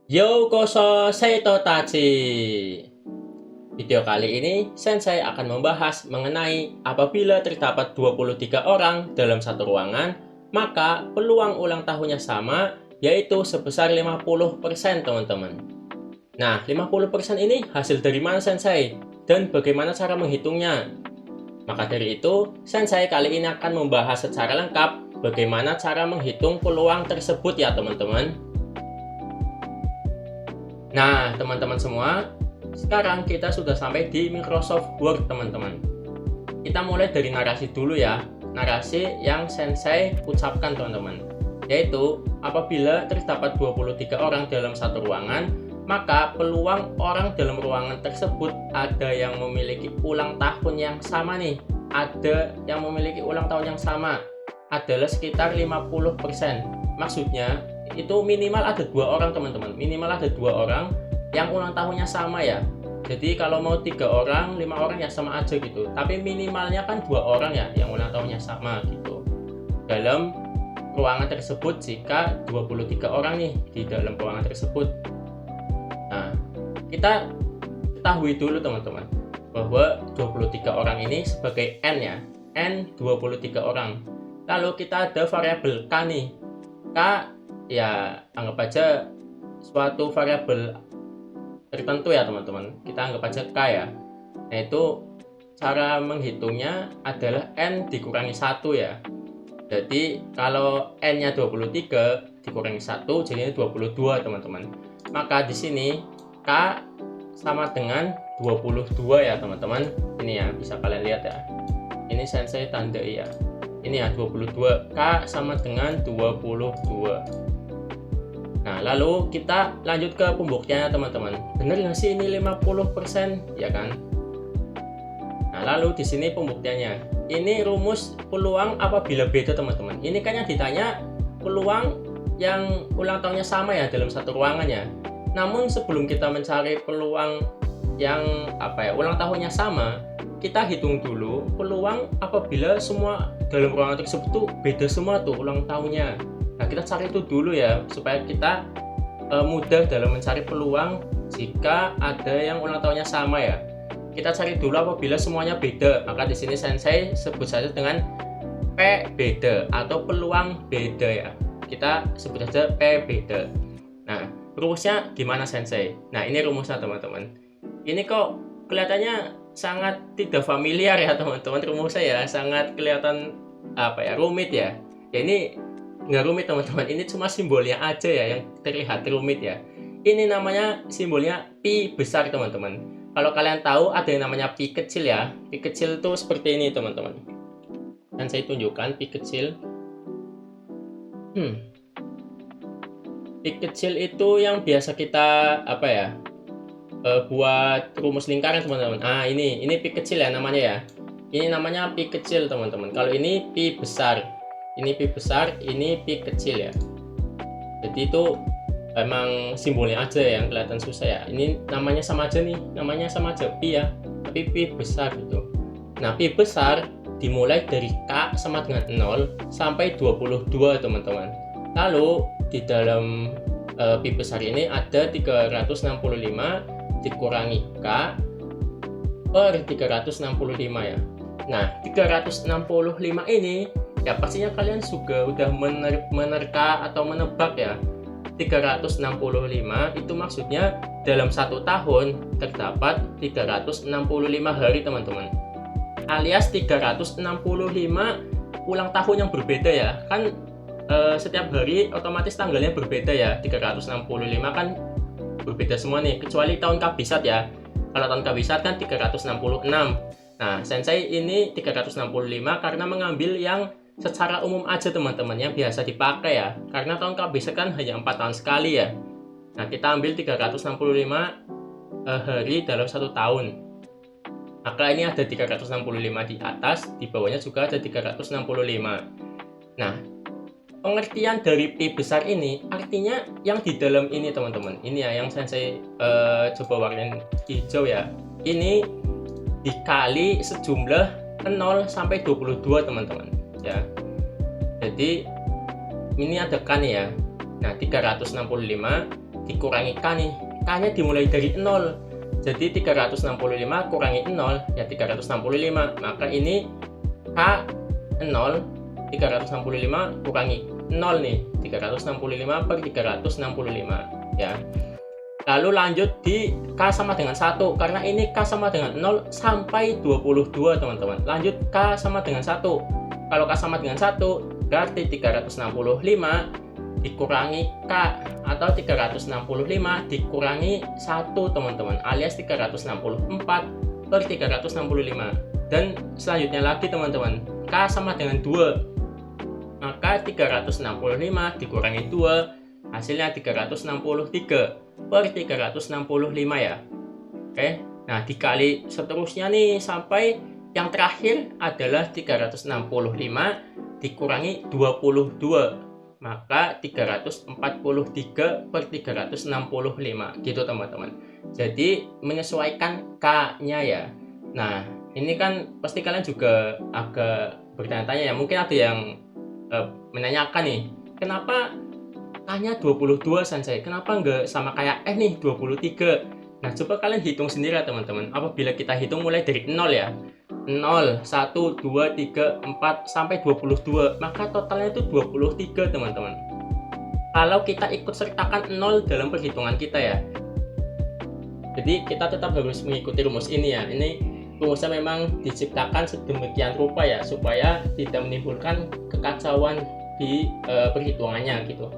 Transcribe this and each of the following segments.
Yokoso Seito Tachi. Video kali ini Sensei akan membahas mengenai apabila terdapat 23 orang dalam satu ruangan, maka peluang ulang tahunnya sama, yaitu sebesar 50% teman-teman. Nah, 50% ini hasil dari mana Sensei? Dan bagaimana cara menghitungnya? Maka dari itu, Sensei kali ini akan membahas secara lengkap bagaimana cara menghitung peluang tersebut ya teman-teman. Nah, teman-teman semua, sekarang kita sudah sampai di Microsoft Word, teman-teman. Kita mulai dari narasi dulu ya. Narasi yang Sensei ucapkan, teman-teman. Yaitu, apabila terdapat 23 orang dalam satu ruangan, maka peluang orang dalam ruangan tersebut ada yang memiliki ulang tahun yang sama nih. Ada yang memiliki ulang tahun yang sama. Adalah sekitar 50%. Maksudnya, itu minimal ada 2 orang teman-teman, minimal ada 2 orang yang ulang tahunnya sama ya. Jadi kalau mau 3 orang, 5 orang ya sama aja gitu, tapi minimalnya kan 2 orang ya yang ulang tahunnya sama gitu dalam ruangan tersebut. Jika 23 orang nih di dalam ruangan tersebut, nah kita ketahui dulu teman-teman bahwa 23 orang ini sebagai N ya, N 23 orang. Lalu kita ada variabel K nih. K ya anggap aja suatu variabel tertentu ya teman-teman, kita anggap aja K ya. Nah itu cara menghitungnya adalah N dikurangi 1 ya. Jadi kalau N nya 23 dikurangi 1 jadinya 22 teman-teman. Maka di sini K sama dengan 22 ya teman-teman. Ini ya bisa kalian lihat ya, ini Sensei tandai ya, ini ya 22, K sama dengan 22. Nah, lalu kita lanjut ke pembuktiannya teman-teman. Benar nggak sih ini 50% ya kan? Nah, lalu di sini pembuktiannya. Ini rumus peluang apabila beda teman-teman. Ini kan yang ditanya peluang yang ulang tahunnya sama ya dalam satu ruangan ya. Namun sebelum kita mencari peluang yang ulang tahunnya sama, kita hitung dulu peluang apabila semua dalam ruangan tersebut tuh beda semua tuh ulang tahunnya. Nah, kita cari itu dulu ya, supaya kita mudah dalam mencari peluang jika ada yang ulang tahunnya sama ya. Kita cari dulu apabila semuanya beda, maka di sini Sensei sebut saja dengan P beda atau peluang beda ya. Kita sebut saja P beda. Nah, rumusnya gimana Sensei? Nah, ini rumusnya teman-teman. Ini kok kelihatannya sangat tidak familiar ya teman-teman, rumusnya ya sangat kelihatan rumit ya. Ya ini nggak rumit teman-teman, ini cuma simbolnya aja ya yang terlihat rumit ya. Ini namanya simbolnya pi besar teman-teman. Kalau kalian tahu ada yang namanya pi kecil ya, pi kecil tuh seperti ini teman-teman. Dan saya tunjukkan pi kecil. Pi kecil itu yang biasa kita buat rumus lingkaran teman-teman. Ah ini pi kecil ya namanya ya. Ini namanya pi kecil teman-teman. Kalau ini pi besar. Ini pi besar, ini pi kecil ya. Jadi itu emang simbolnya aja yang kelihatan susah ya. Ini namanya sama aja nih, namanya sama aja pi ya, tapi pi besar gitu. Nah, pi besar dimulai dari K sama dengan 0 sampai 22 teman-teman. Lalu di dalam pi besar ini ada 365 dikurangi K per 365 ya. Nah, 365 ini ya pastinya kalian juga udah menerka atau menebak ya. 365 itu maksudnya dalam satu tahun terdapat 365 hari teman-teman, alias 365 ulang tahun yang berbeda ya kan. Setiap hari otomatis tanggalnya berbeda ya. 365 kan berbeda semua nih kecuali tahun kabisat ya. Kalau tahun kabisat kan 366. Nah, Sensei ini 365 karena mengambil yang secara umum aja teman-teman yang biasa dipakai ya, karena tahun kabisat kan hanya 4 tahun sekali ya. Nah, kita ambil 365 hari dalam satu tahun, maka ini ada 365 di atas, di bawahnya juga ada 365. Nah, pengertian dari pi besar ini artinya yang di dalam ini teman-teman, ini ya yang Sensei coba warnain hijau ya, ini dikali sejumlah 0 sampai 22 teman-teman ya. Jadi ini ada kan ya, Nah, 365 dikurangi K nih. K-nya dimulai dari 0. Jadi 365 kurangi 0 ya 365. Maka ini K 0, 365 kurangi 0 nih. 365 per 365 ya. Lalu lanjut di K sama dengan 1, karena ini K sama dengan 0 sampai 22 teman-teman. Lanjut K sama dengan 1. Kalau K sama dengan 1 berarti 365 dikurangi K atau 365 dikurangi 1 teman-teman, alias 364 per 365. Dan selanjutnya lagi teman-teman, K sama dengan 2, maka 365 dikurangi 2 hasilnya 363 per 365 ya. Oke, nah dikali seterusnya nih sampai yang terakhir adalah 365 dikurangi 22, maka 343 per 365 gitu teman-teman. Jadi menyesuaikan K-nya ya. Nah, ini kan pasti kalian juga agak bertanya-tanya ya, mungkin ada yang menanyakan nih, kenapa K-nya 22 Sensei, kenapa nggak sama kayak nih 23? Nah, coba kalian hitung sendiri ya teman-teman. Apabila kita hitung mulai dari 0 ya, 0, 1, 2, 3, 4, sampai 22, maka totalnya itu 23 teman-teman. Kalau kita ikut sertakan 0 dalam perhitungan kita ya. Jadi kita tetap harus mengikuti rumus ini ya. Ini rumusnya memang diciptakan sedemikian rupa ya, supaya tidak menimbulkan kekacauan di perhitungannya gitu.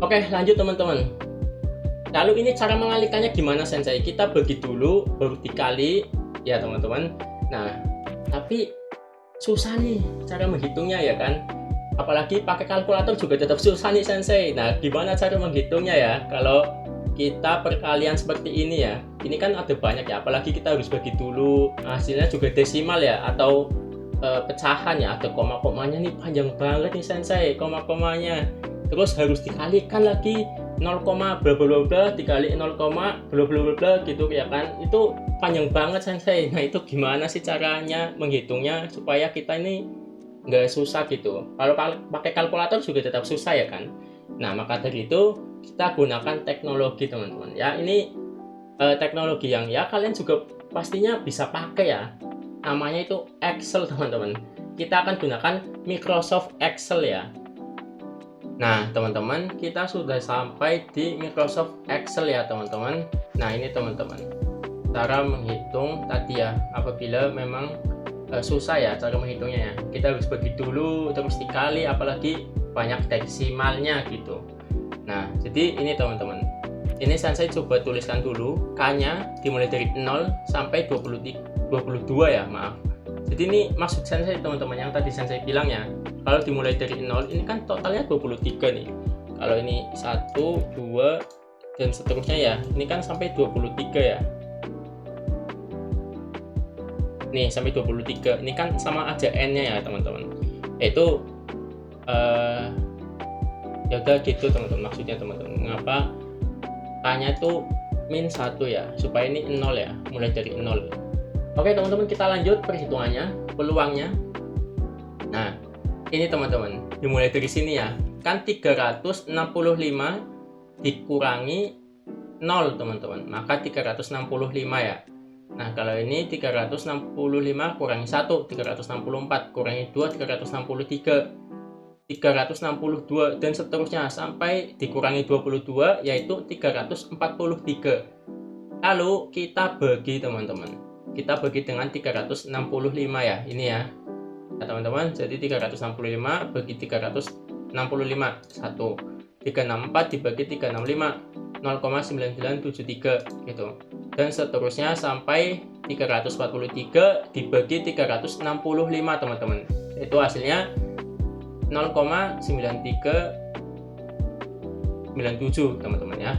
Oke, lanjut teman-teman. Lalu ini cara mengalihkannya gimana Sensei? Kita bagi dulu baru dikali ya teman-teman. Nah, tapi susah nih cara menghitungnya ya kan. Apalagi pakai kalkulator juga tetap susah nih Sensei. Nah, gimana cara menghitungnya ya? Kalau kita perkalian seperti ini ya. Ini kan ada banyak ya, apalagi kita harus bagi dulu. Hasilnya juga desimal ya, atau pecahan ya. Ada koma-komanya nih, panjang banget nih Sensei koma-komanya. Terus harus dikalikan lagi 0, bla bla bla bla dikali 0, bla bla bla bla gitu ya kan. Itu panjang banget Sensei. Nah, itu gimana sih caranya menghitungnya supaya kita ini nggak susah gitu. Kalau pakai kalkulator juga tetap susah ya kan. Nah, maka dari itu kita gunakan teknologi teman-teman ya. Ini teknologi yang ya kalian juga pastinya bisa pakai ya. Namanya itu Excel teman-teman. Kita akan gunakan Microsoft Excel ya. Nah teman-teman, kita sudah sampai di Microsoft Excel ya teman-teman. Nah ini teman-teman, cara menghitung tadi ya. Apabila memang susah ya cara menghitungnya ya, kita harus bagi dulu terus dikali, apalagi banyak desimalnya gitu. Nah jadi ini teman-teman, ini saya coba tuliskan dulu. K-nya dimulai dari 0 sampai 22 ya, maaf. Jadi ini maksud saya teman-teman yang tadi saya bilang ya, kalau dimulai dari 0 ini kan totalnya 23 nih. Kalau ini 1, 2 dan seterusnya ya, ini kan sampai 23 ya. Nih sampai 23, ini kan sama aja n-nya ya teman-teman. Yaitu ya udah gitu teman-teman, maksudnya teman-teman. Mengapa K-nya itu min 1 ya, supaya ini 0 ya, mulai dari 0. Oke teman-teman, kita lanjut perhitungannya, peluangnya. Nah ini teman-teman, dimulai dari sini ya, kan 365 dikurangi 0 teman-teman, maka 365 ya. Nah kalau ini 365 kurangi 1, 364 kurangi 2, 363, 362 dan seterusnya sampai dikurangi 22 yaitu 343. Lalu kita bagi teman-teman, kita bagi dengan 365 ya, ini ya teman-teman. Jadi 365 bagi 365 1, 364 dibagi 365 0,9973 gitu, dan seterusnya sampai 343 dibagi 365 teman-teman, itu hasilnya 0,9397 teman-teman ya.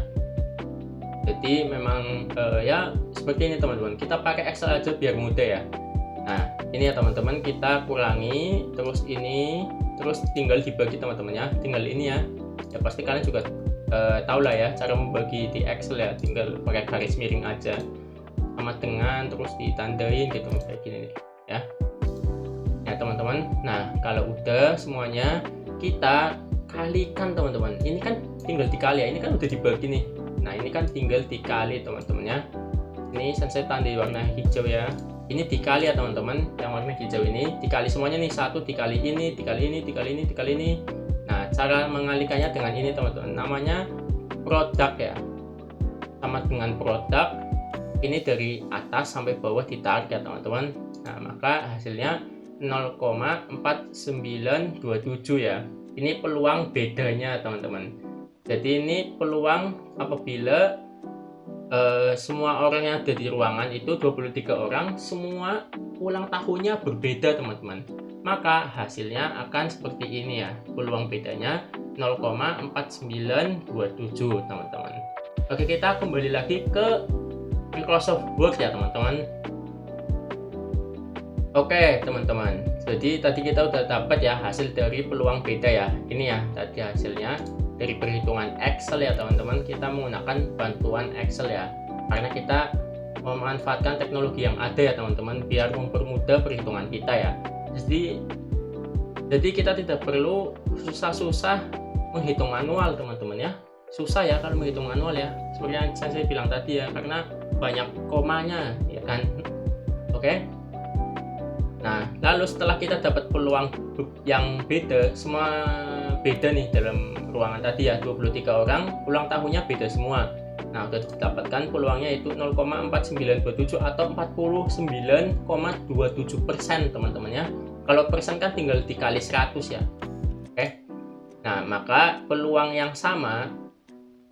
Jadi memang ya seperti ini teman-teman, kita pakai Excel aja biar mudah ya. Nah ini ya teman-teman, kita kurangi terus ini, terus tinggal dibagi teman-teman ya, tinggal ini ya. Ya pasti kalian juga tahu lah ya cara membagi di Excel ya, tinggal pakai garis miring aja sama dengan terus ditandain gitu kayak gini nih ya. Ya teman-teman, nah kalau udah semuanya, kita kalikan teman-teman. Ini kan tinggal dikali ya, ini kan udah dibagi nih. Nah ini kan tinggal dikali teman-teman ya. Ini sensei tanda warna hijau ya, ini dikali ya teman-teman, yang warna hijau ini dikali semuanya nih, 1 dikali ini, dikali ini, dikali ini, dikali ini. Nah cara mengalikannya dengan ini teman-teman, namanya produk ya, sama dengan produk. Ini dari atas sampai bawah ditarik ya teman-teman. Nah maka hasilnya 0,4927 ya. Ini peluang bedanya teman-teman. Jadi ini peluang apabila semua orang yang ada di ruangan itu 23 orang, semua ulang tahunnya berbeda teman-teman. Maka hasilnya akan seperti ini ya. Peluang bedanya 0,4927 teman-teman. Oke, kita kembali lagi ke Microsoft Word ya teman-teman. Oke teman-teman, jadi tadi kita udah dapat ya hasil dari peluang beda ya. Ini ya tadi hasilnya dari perhitungan Excel ya teman-teman. Kita menggunakan bantuan Excel ya, karena kita memanfaatkan teknologi yang ada ya teman-teman, biar mempermudah perhitungan kita ya. Jadi kita tidak perlu susah-susah menghitung manual teman-teman ya. Susah ya kalau menghitung manual ya, seperti yang saya bilang tadi ya, karena banyak komanya ya kan. Oke. Nah, lalu setelah kita dapat peluang yang beda, semua beda nih dalam ruangan tadi ya, 23 orang, ulang tahunnya beda semua. Nah, sudah didapatkan peluangnya itu 0,4927 atau 49,27% teman-teman ya. Kalau persen kan tinggal dikali 100 ya. Oke. Nah, maka peluang yang sama,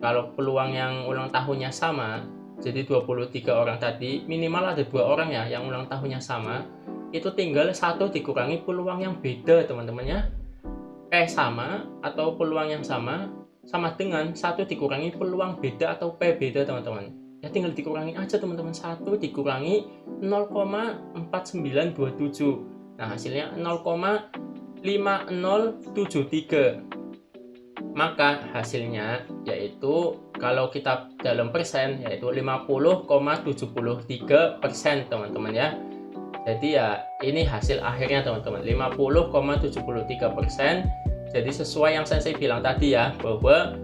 kalau peluang yang ulang tahunnya sama, jadi 23 orang tadi, minimal ada 2 orang ya yang ulang tahunnya sama, itu tinggal 1 dikurangi peluang yang beda teman-teman ya. Sama atau peluang yang sama dengan 1 dikurangi peluang beda atau P beda teman-teman ya, tinggal dikurangi aja teman-teman. 1 dikurangi 0,4927, nah hasilnya 0,5073. Maka hasilnya yaitu kalau kita dalam persen yaitu 50,73% teman-teman ya. Jadi ya ini hasil akhirnya teman-teman, 50,73%. Jadi sesuai yang saya bilang tadi ya, bahwa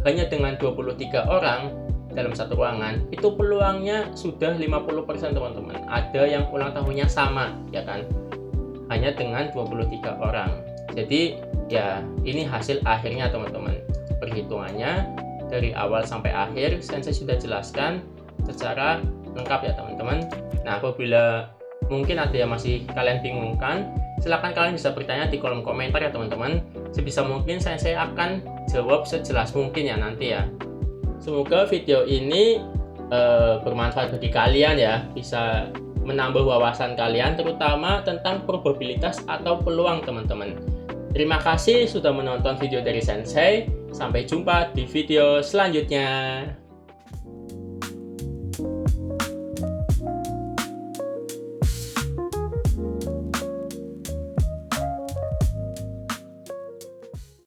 hanya dengan 23 orang dalam satu ruangan itu peluangnya sudah 50% teman-teman. Ada yang ulang tahunnya sama ya kan, hanya dengan 23 orang. Jadi ya ini hasil akhirnya teman-teman. Perhitungannya dari awal sampai akhir saya sudah jelaskan secara lengkap ya teman-teman. Nah, apabila mungkin ada yang masih kalian bingungkan, silahkan kalian bisa bertanya di kolom komentar ya teman-teman. Sebisa mungkin saya akan jawab sejelas mungkin ya nanti ya. Semoga video ini bermanfaat bagi kalian ya, bisa menambah wawasan kalian terutama tentang probabilitas atau peluang teman-teman. Terima kasih sudah menonton video dari Sensei. Sampai jumpa di video selanjutnya.